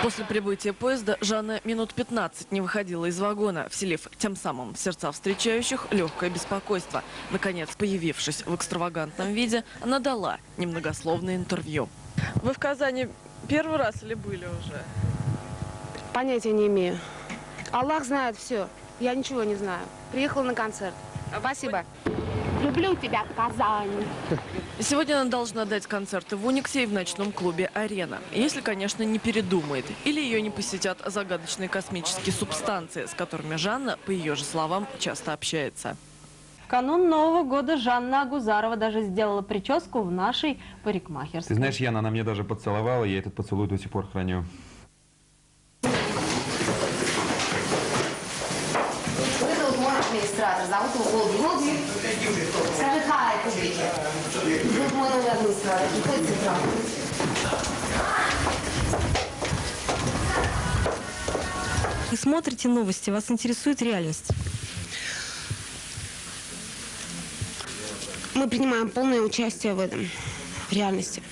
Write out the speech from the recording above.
После прибытия поезда Жанна минут 15 не выходила из вагона, вселив тем самым в сердца встречающих легкое беспокойство. Наконец, появившись в экстравагантном виде, она дала немногословное интервью. Вы в Казани первый раз или были уже? Понятия не имею. Аллах знает все. Я ничего не знаю. Приехала на концерт. Спасибо. Люблю тебя, Казань. Сегодня она должна дать концерты в Униксе и в ночном клубе «Арена». Если, конечно, не передумает. Или ее не посетят загадочные космические субстанции, с которыми Жанна, по ее же словам, часто общается. В канун Нового года Жанна Агузарова даже сделала прическу в нашей парикмахерской. Ты знаешь, Яна, она мне даже поцеловала, я этот поцелуй до сих пор храню. Администратор, зовут его Волги. Волги, скажи хай публике. Вот мой новый администратор. Приходит с утра. Вы смотрите новости, вас интересует реальность? Мы принимаем полное участие в этом, в реальности.